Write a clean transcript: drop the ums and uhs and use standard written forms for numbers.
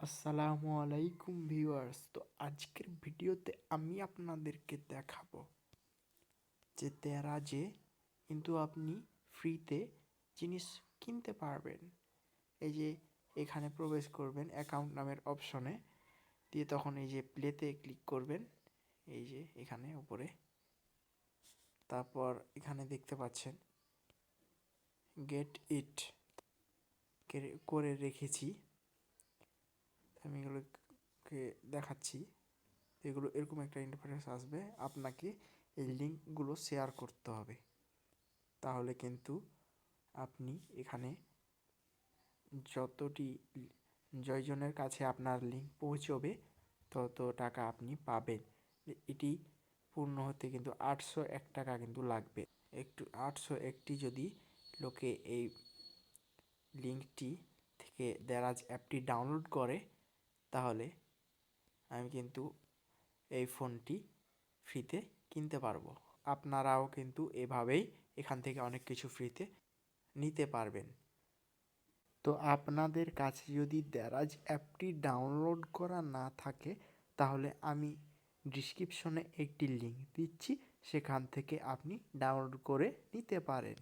আসসালামু আলাইকুম ভিউয়ার্স। তো আজকের ভিডিওতে আমি আপনাদেরকে দেখাবো যে দেরাজে কিন্তু আপনি ফ্রিতে জিনিস কিনতে পারবেন। এই যে এখানে প্রবেশ করবেন অ্যাকাউন্ট নামের অপশনে, দিয়ে তখন এই যে প্লেতে ক্লিক করবেন, এই যে এখানে উপরে। তারপর এখানে দেখতে পাচ্ছেন গেট ইট করে রেখেছি, আমি এগুলোকে দেখাচ্ছি। এগুলো এরকম একটা ইন্টারফেস আসবে, আপনাকে এই লিঙ্কগুলো শেয়ার করতে হবে। তাহলে কিন্তু আপনি এখানে জয়জনের কাছে আপনার লিঙ্ক পৌঁছবে, তত টাকা আপনি পাবেন। এটি পূর্ণ হতে কিন্তু 801 টাকা কিন্তু লাগবে। 801টি যদি লোকে এই লিঙ্কটি থেকে দেরাজ অ্যাপটি ডাউনলোড করে, তাহলে আমি কিন্তু এই ফোনটি ফ্রিতে কিনতে পারবো। আপনারাও কিন্তু এভাবেই এখান থেকে অনেক কিছু ফ্রিতে নিতে পারবেন। তো আপনাদের কাছে যদি দেরাজ অ্যাপটি ডাউনলোড করা না থাকে, তাহলে আমি ডিসক্রিপশনে একটি লিঙ্ক দিচ্ছি, সেখান থেকে আপনি ডাউনলোড করে নিতে পারেন।